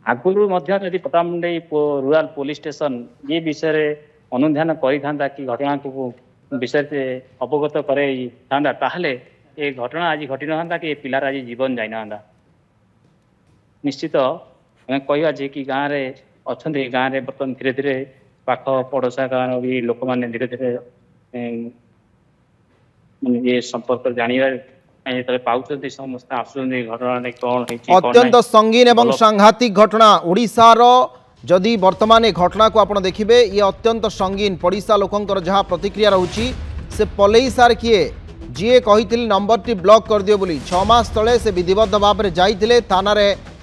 आगुरी जदि पटामुंडई rural police station ये विषय अनुधान करता कि घटना को विषय से अवगत कराइंता ताहले ये घटना आज घटी ना कि पिलार आज जीवन जाई ना निश्चित आम कह कि गाँव में अच्छा गाँव में बर्तमान धीरे धीरे पाख पड़ोसा गाँव भी लोक मैंने धीरे धीरे ये संपर्क जानवर अत्यंत संगीन एवं सांघातिक घटना ओडिशार जदि वर्तमान ए घटना को आप देखिए ये अत्यंत संगीन पड़ीसा लोकंर जहाँ प्रतिक्रिया रोची से पलई सार किए जी कही नंबर टी ब्लॉक कर दियो बोली 6 मास तले से विधिबद्ध भाव में जाइए थाना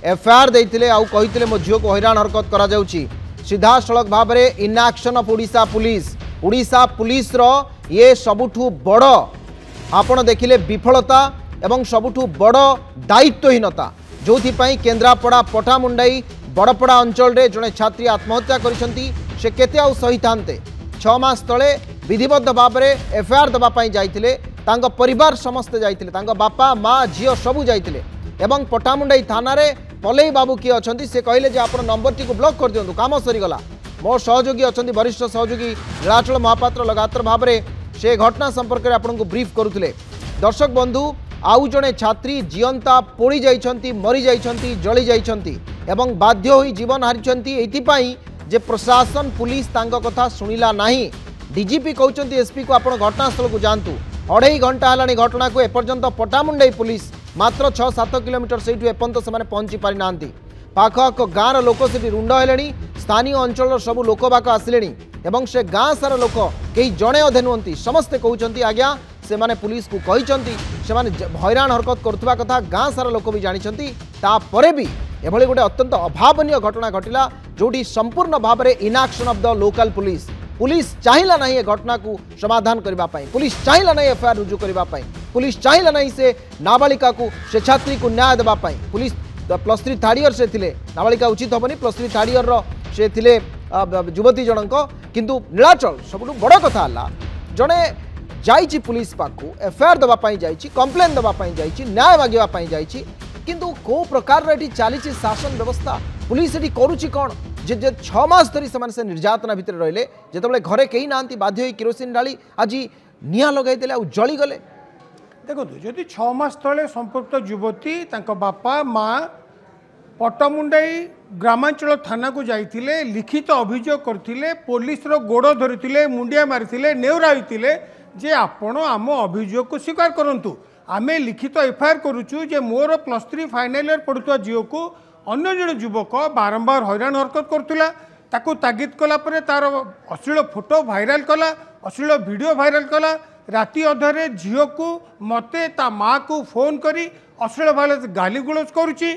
एफआईआर देते आउ कही मो झील को हैरान हरकत करा सीधा सड़क भाव में इनएक्शन ऑफ ओडिशा पुलिस रो ये सबुठु बड़ आपण देखिले विफलता एवं सबुठु बड़ दायित्वहीनता जो केन्द्रापड़ा पटामुंडाई बड़पड़ा अंचल रे जड़े छात्री आत्महत्या करिसेंती से केते आउ सही थांते 6 मास तले विधिबद्ध भाव में एफआईआर दबापाई जाइतिले तांको परिवार समस्ते जाइतिले तांको बापा माँ झील सबू जाइतिले एवं पटामुंडाई थाना रे पलई बाबू किए अच्छी से कहले जे आपण नंबर टी को ब्लॉक कर दियंतु काम सरीगला मो सहयोगी अच्छा वरिष्ठ सहयोगी नीलाचल महापात्र लगातार भाव में से घटना संपर्क में आपको ब्रीफ करुले दर्शक बंधु आउ जड़े छात्री जीवंता पोड़ी जाइछंती मरी जाइछंती जली जाइछंती एवं बाध्य होई जीवन हारिछंती एथिपाई जे प्रशासन पुलिस तांको कथा सुनिला नाही डीजीपी कहउछंती एसपी को आपण घटनास्थल को जानतु 2.5 घंटा हलानी घटना को एपर्यंत पटामुंडाई पुलिस मात्र 6-7 किलोमीटर से एपर्यंत से पहुंची पारि नांती पाख आख गाँव लोक से रुंड हेले स्थानीय अंचल सब लोक बाक आसिले एवं से गाँ सारा लोक कई जड़े अधे नुहति समस्ते कहते आज्ञा से माने पुलिस को कहते हैरान हरकत करुवा कथा गाँ सारा लोक भी जानते तापर भी एभली गोटे अत्यंत अभावनीय घटना घटला जोटी संपूर्ण भाव में inaction of the local police चाहिला नहीं घटना को समाधान करने पुलिस चाहिला नहीं एफआईआर रुजु करने पुलिस चाहिला नहीं से नाबालिका को से छात्री को न्याय देवाई पुलिस +3 थर्ड ईयर से थिले नाबालिका उचित हेनी +3 थर्ड ईयर से थिले युवती जनक किंतु नीलाचल सब बड़ कथा जड़े जाइए पुलिस पाखु एफआईआर दवापाई जाइए कंप्लेन दवापाई जाइए न्याय मागिबापाई जाइए किंतु को प्रकार ये चली शासन व्यवस्था पुलिस ये करुच्ची कौन जे 6 मास धरी से निर्यातना भितर रहिले जिते घरे कहीं ना बाध्य किरोसिन ढाली आज निआ लगेदेले आ जली गले देखो जदि 6 मास तले संपृक्त युवती बापा माँ पटामुंडाई ग्रामांचल थाना को जाइए लिखित अभियोग करते पुलिस गोड़ धरी मुंडिया मारी नेउरा जे आपण आम अभियोग को स्वीकार करूँ आमे लिखित एफआईआर करुचु जे मोर +3 फाइनाल ईयर पढ़ुवा झील को अन्य जड़े युवक बारंबार हैरान हरकत करुला ताकू तागिद कलापर तार अश्लील फोटो भाइराल कला अश्लील वीडियो भाइराल कला राति अधरे झील को मते ता माँ को फोन करी अश्लील भाव गाली गुलज करुच्ची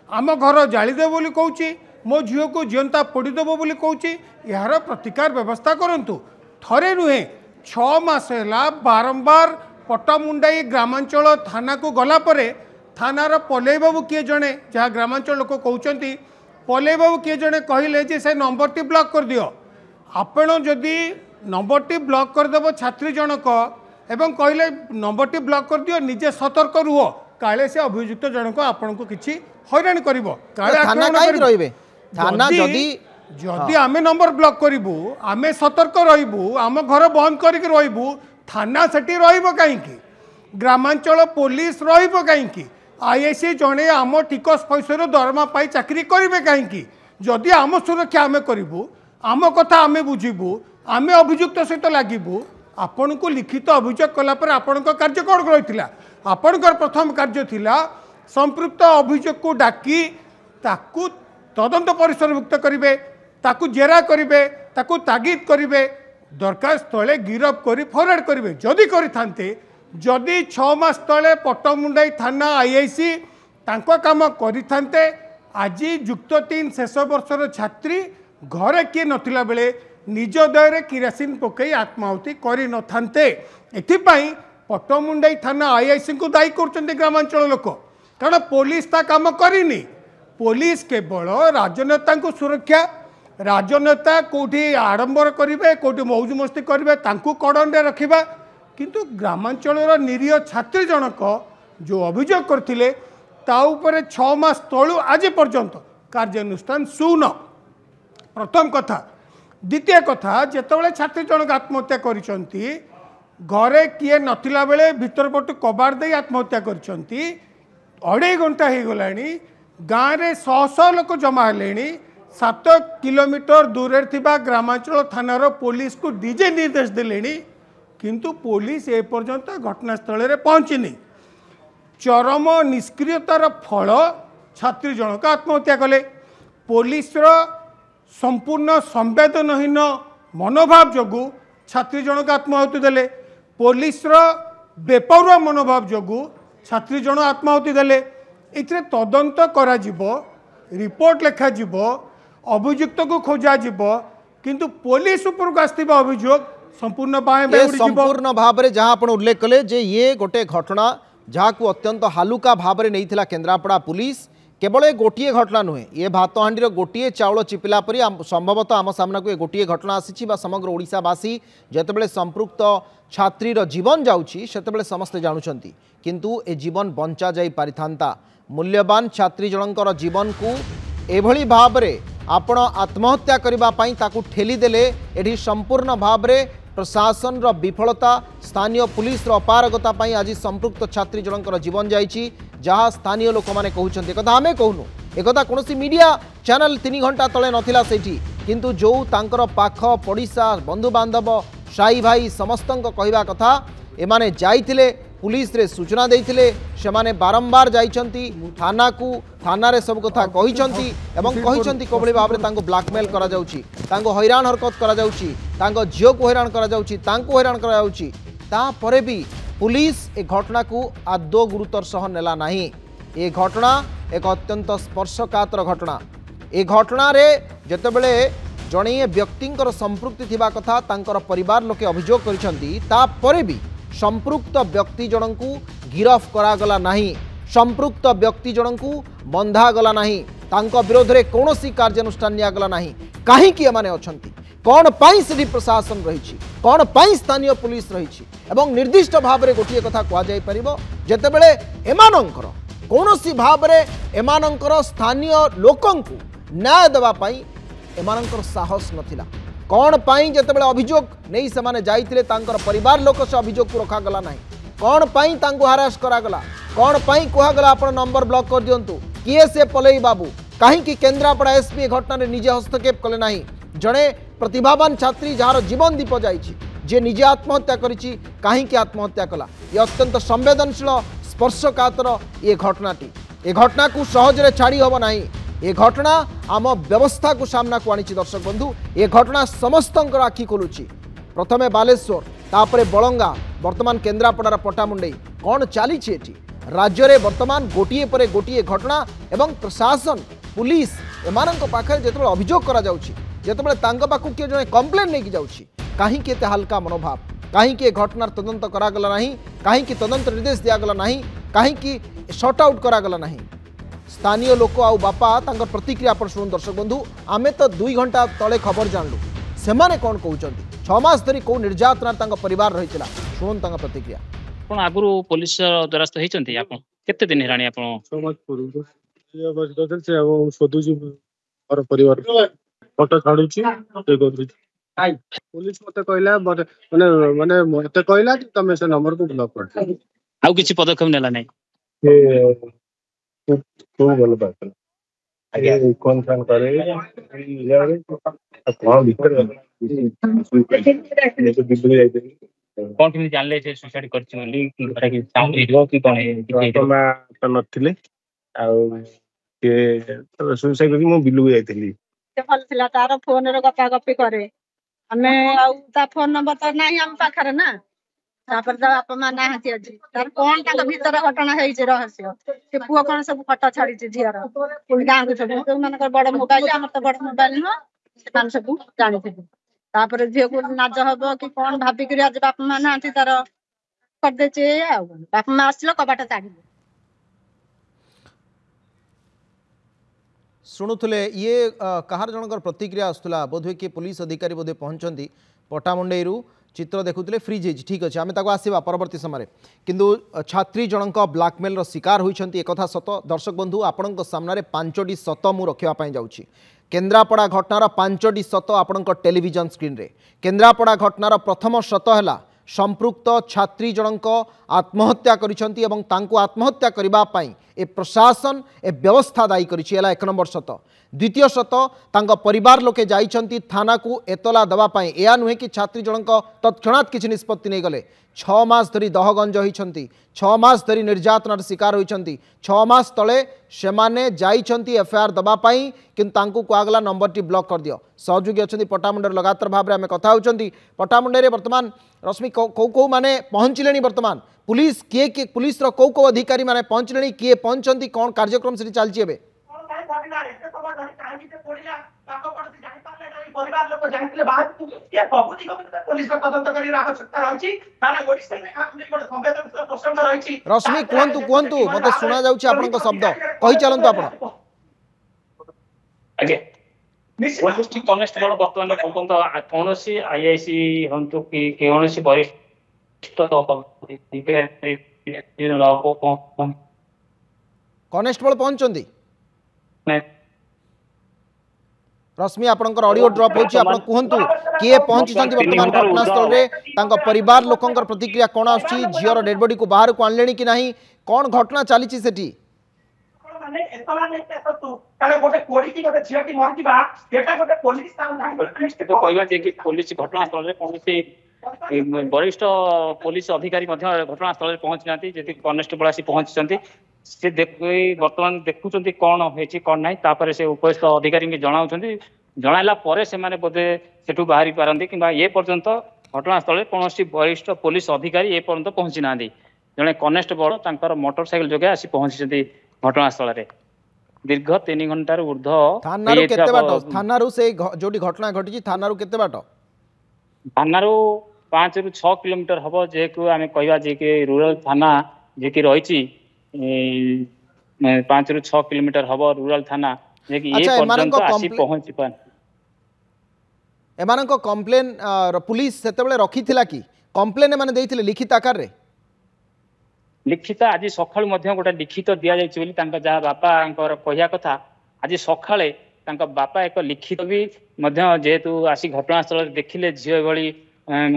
आम घर जालीदेव बोली कहूँ मो झील को जीवंता पोड़ीदेव बोली कहूँ यार प्रतिकार व्यवस्था करूँ थरे नुहे 6 मास है बारंबार पटामुंडाई ग्रामांचल थाना को गलापर थानार पलई बाबू किए जड़े जहाँ ग्रामांचल लोक कहते पलई बाबू किए जड़े कहले जे से नंबर टी ब्लॉक कर दियो आपण जदि नंबर टी ब्लॉक करदेव छात्री जनक एवं कहले नंबर टी ब्लॉक कर दियो निजे सतर्क रुह काले से अभियुक्त जनक आपण को किसी हैरान जदि आमे नंबर ब्लॉक करूँ आमे सतर्क रही आम घर बंद करके रही थाना सेठी रही ग्रामांचल पुलिस रही आईएसी जड़े आम टिकस पैसा दरमा पाई चाकरी करेंगे कहीं जदि आम सुरक्षा आम करूँ आम कथा आम बुझीबू आम अभियुक्त सहित लगू आपण को लिखित अभियोग कलापर आपण कार्य कौन रही आपणकर प्रथम कार्य थिला संपृक्त अभियोग को डाकी ताकू तदंत परिसरभुक्त करेंगे ताकू जेरा करेंगे ताकू तागिद करेंगे दरकार स्थले गिरफ कर फरवर्ड करेंगे जदि करते जदि 6 मास तले पटामुंडाई थाना आईआईसी तांको काम करते आज युक्त 3 शेष वर्षर छात्री घरे किए नथिला बेले निज दयर किरासिन पकई आत्माहुति करि नथान्ते एथिपाई पटामुंडाई थाना आईआईसी को दायी करछन्ते ग्रामांचल लोक कारण पुलिस ता काम करिनी पुलिस केवल राजनेता को सुरक्षा राजनेता कोठी आडंबर करेंगे कोठी मौज मस्ती करेंगे तांकू कड़न रखा किंतु ग्रामांचल निरीह छात्री जनक जो अभियोग करते 6 मास तलू आज पर्यंत कार्यानुष्ठान शून प्रथम कथा। द्वितीय कथा जितेबाला छात्री जनक आत्महत्या करिसंती घरे किए नथिला बेले भीतर पटु कबाड़ दे आत्महत्या करिसंती 2.5 घंटा हो गलानी गाँव में शह शह लोक जमा हेले 7 किलोमीटर दूर थिबा ग्रामांचल थानार पुलिस को डीजे निर्देश देले किंतु पुलिस ए पर्यंत घटनास्थल में पहुँचनी। चरम निष्क्रियतार फल छात्री जनक आत्महत्या कले। पुलिस संपूर्ण संवेदनहीन मनोभाव जोगु छात्री जनक आत्माहुति देले। पुलिस बेपरुआ मनोभाव जोगु छात्री जन आत्माहुति देले। इथे तदंत करा जिवो, रिपोर्ट लेखा जिवो, अभियुक्त को खोजा जिवो किंतु पुलिस ऊपर आसथिबा अभियोग संपूर्ण बाएं बाएं उड़ी जिवो। संपूर्ण भाव में जहां आपण उल्लेख कले जे ये गोटे घटना जहाँ को अत्यंत हालुका भाव में नहीं केन्द्रापड़ा पुलिस केवल गोटे घटना नुहे ये भातहांडीर गोटे चाउल चिपिला परी संभवतः आम सामना को गोटे घटना आसी समग्र ओडिशावासी जितेबाला संपृक्त छात्रीर जीवन जाऊँगी से समस्ते जानुंट किंतु ए जीवन बंचा जाई पारिथांता। मूल्यवान छात्री जनकर जीवन को एभली भाव में आपण आत्महत्या करने ताकू ठेली देले एठी संपूर्ण भाव में प्रशासन रो विफलता स्थानीय पुलिस रो अपारगता पाई आज संपृक्त छात्री जनकर जीवन जाइछि जहाँ स्थानीय लोक मैंने कहते एक आम कहूनु एक कौन मीडिया चैनल 3 घंटा तले नथिला सेठी किंतु जो तांकर पाख पड़िशा बंधु बांधव साई भाई समस्त कहवा कथा एमाने जाइथिले पुलिस रे सूचना देइथिले से माने बारंबार जाइछंती थाना को थाना रे सब कथा कहिछंती एवं कहिछंती कोबली भाबरे तांको ब्लैकमेल करा जाउची तांको हैरान हरकत करा जाउची तांको जियो को हैरान करा जाउची तांको हैरान करा जाउची ता परे भी पुलिस ए घटना को आदौ गुरुतर सह नेला नहीं। ए घटना एक अत्यंत स्पर्शकातर घटना। ए घटना रे जतेबेले जणे व्यक्तिंकर संपृक्ति थिबा कथा तांकर परिवार लोके अभियोग करिसंती ता परे भी संपृक्त व्यक्ति जनक गिरफ करागला नहीं, संपृक्त व्यक्ति जनक बंधागला नहीं, तांको विरोध रे कौनसी कार्यानुष्ठान नियागला नहीं। कहीं एमाने अछंती कौन पाई सिटी प्रशासन रही कौन पाई स्थानीय पुलिस रही एवं निर्दिष्ट भाव में गोटे कथा कह जाई परिबो जेतेबेले एमानंकर कौनसी भाव में एमानंकर स्थानीय लोकंकु न्याय देबा पाई एमानंकर साहस नथिला। कौन पाई जेतेबेले अभियोग नहीं से माने जाइथिले तांकर परिवार लोक से अभियोग को रखा गला नहीं, कौन पाई तांको हरास करागला, कौन पाई कहगला आपण नंबर ब्लॉक कर दियंतु किए से पलई बाबू कहीं केन्द्रापड़ा एसपी घटना रे निजे हस्तक्षेप कले नहीं। जड़े प्रतिभावान छात्री जार जीवन दीप जाइछि जे निजे आत्महत्या करिछि कहीं आत्महत्या कला ये अत्यंत संवेदनशील स्पर्शकातर ये घटनाटी ए घटना को सहजरे छाड़ी हब नहीं। ये घटना आम व्यवस्था को सामना को आनी दर्शक बंधु ये घटना समस्त आखि खोलुची। प्रथमे बालेश्वर तापरे बलंगा वर्तमान केन्द्रापड़ार पटामुंडई कौन चली राज्य में वर्तमान गोटे पर गोटे घटना एवं प्रशासन पुलिस एमानंक पाखरे जेतेबेले अभियोग करा जाउछि जेतेबेले तांको पाखु किए जने कंप्लेन लेके जाउछि कहीं के हल्का मनोभाव कहीं के घटनार तदंत करागला नहीं, कहीं तदंत निर्देश दियागला नहीं, कहीं शॉर्ट आउट करागला नहीं। स्थानीय लोक आउ बापा तांकर प्रतिक्रिया आपण शुणु दर्शक बंधु आमे तो 2 घंटा तले खबर जानलु सेमाने कौन कहउचंती 6 मास धरी को निर्यातना तांका परिवार रहितला शुणु तांका प्रतिक्रिया। आपण आगुरु पुलिस द्वारस्थ हेचंती आपण केते दिन हेराणी आपण 6 मास पूर्व ये बस दल से अब सोदुजी और परिवार फोटो छाडुची ते गोदरी पुलिस मते कहला माने माने मते कहला कि तमे से नंबर को ब्लॉक कर आउ किछि पदक्षेप नेला नै ये तो बोल बात आगे कौन कान करे यार कौन भीतर ये तो बिल्कुल जाई कौन किन जानले से सुसाइड करछि बोली कि घरे कि साउंड हिरो कि कोन है तो मैं तो नथिले आ के सुसाइड करके मो बिल्लू जाईथिली भल थिला तार फोन रे गपा गपी करे हमें आउ ता फोन नंबर तो नाही हम पाखरे ना तापर ता बापा मा ना हती अछि तार कोन ता भीतर घटना हेइ जे रहस्य से पुओ कोन सब फोटो छाडी जे झियर गां के सब तो मन कर बड़ मोबाइल हमर तो बड़ मोबाइल न से मान सब जानि थे तापर झियो को नाज हबो कि कोन भाबी करी आज बापा मा ना हती तार कर दे छे आ बापा मा आसलो कबाटा ताडी शुणुले ये कहार जनकर प्रतिक्रिया आसुला बोधे किए पुलिस अधिकारी बोधे पहुंचती पटामुंडई चित्र देखुले फ्रिज ठीक अच्छे आम आसवा परवर्ती समय किंतु छात्री जनक ब्लाकमेल शिकार होती एक सत दर्शक बंधु आपण सामने 5टी सत मु रखापी जाऊँगी केन्द्रापड़ा घटनार 5टी सत आपण टेलीविजन स्क्रीन रे केन्द्रापड़ा घटनार प्रथम सत है संपृक्त छात्री जनक आत्महत्या करिसेंती एवं तांको आत्महत्या करिबा पई ए प्रशासन ए व्यवस्था दायी करिछि एला 1 नंबर सत द्वितीय सत तांको परिवार लोके जाइछंती थाना को एतला दबा पई एया नुहे कि छात्री जनक तत्क्षणात किछि निष्पत्ति नै गले 6 मास धरी दहगंज होइछंती 6 मास धरी निर्यातनार शिकार होइछंती 6 मास तले सेमाने जाइछंती एफआईआर दबा पई किंतु तांको कुआगला नंबर टी ब्लॉक कर दियो सहयोगी अछंती पटामुंडर लगातार भाव रे हमें कथा होउछंती पटामुंडे रे वर्तमान रश्मि कौ माने पहुंचले वर्तमान पुलिस किए पुलिस रो कौ अधिकारी माने पहुंचले किए पहुंचंती कौन कार्यक्रम से चलछि एबे रश्मि कहतु कहतु मत शुणा जाउछि आपनक शब्द कहि चलंतु आपण कनेस्टेबल बर्तमान पर्यंत कौन आईआईसी हंतु कि कौन वरिष्ठ कनेस्टेबल पहुंचंती रश्मि आपनकर ऑडियो ड्रॉप होछि आपण कहंतु किए पहुंचंती वर्तमान घटनास्थल रे तांको परिवार लोकंकर प्रतिक्रिया कोन आछि झियर डेड बॉडी को बाहर को आनलेनी कि नाही कोन घटना चलीछि सेठी पुलिस घटनास्थल में कौन वरिष्ठ पुलिस अधिकारी घटनास्थल में पहुंची ना जी कनेस्टेबल आसी पहुंची से बर्तमान देखुं कौन होती कौन ना से उपस्थित अधिकारी जनाऊँ जनाइला से बोधे सेठू बाहरी पारती कि ये पर्यंत घटनास्थल में कौन वरिष्ठ पुलिस अधिकारी ए पर्यंत पहुंची ना जड़े कनेस्टेबल मोटरसाइकेल जोगे आसी पहुंची घटनास्थल में दीर्घ 3 घंटार ऊर्ध थाना से जोटी घटना घटी थाना केते बाट थाना 5 ରୁ 6 किलोमीटर हम जेकु आम कहवा जे कि रूरल थाना जे कि रही 5 ରୁ 6 किलोमीटर हम रूरल थाना जे कि ये पर्यंत आसी पहुंची पान एमानक कंप्लेन पुलिस सेतेबेले रखिथिला कि कंप्लेन माने देइथिले लिखित आकार रे लिखित आज सकाल गोटे लिखित दि जाए जहाँ बापा कहया कथा आज सकाले बापा एक लिखित भी जेहेतु आसी घटनास्थल देखिले झील भाई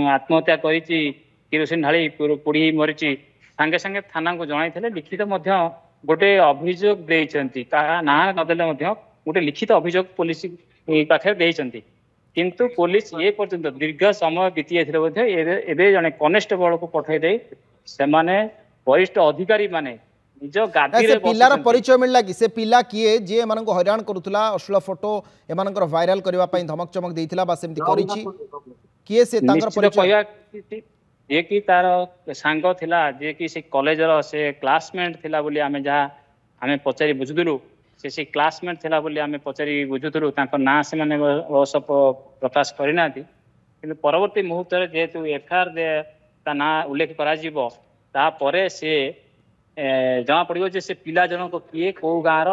आत्महत्या किरोसिन ढाली पोड़ी मरी सांगे सांगे थाना को जन लिखित गोटे अभियोग देती ना नदेले गोटे लिखित अभियोग पुलिस पाखे किंतु पुलिस ये पर्यंत दीर्घ समय बीती जाते जड़े कनेस्टेबल को पठे दे से वरिष्ठ अधिकारी माने निज गादी रे पिलार परिचय मिलला कि से पिला किए जे एमानक हैरान करूथला अश्लील फोटो एमानकर वायरल करबा पई धमक चमक देइथिला बा सेमति करिछि किए से तांकर परिचय ये कि तार सांग थिला जे कि से कॉलेज रो से क्लासमेट थिला बोली आमे जा आमे पचारी बुझुदुलु से क्लासमेट थिला बोली आमे पचारी बुझुदुलु तांकर ना से माने सब प्रकाश करिनाथि किंतु परवर्ती मुहूर्त रे जेतु एफआईआर दे ता ना उल्लेख करा जीवो तापरे से जना पड़ो से पिला जनक किए कौ गाँव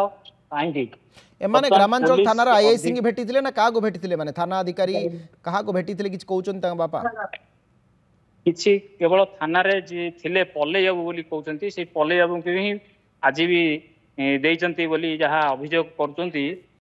एमाने ग्रामांचल थाना आईआईसी की भेटी ना क्या भेटी माने थाना अधिकारी कहा भेटी किछ कहउचन ता बापा किछि केवल थाना रे जे थिले पल्ले बाबू बोली कहउचंती से पल्ले बाबू के ही आज भी देइचंती बोली जहा अभियोग करचंती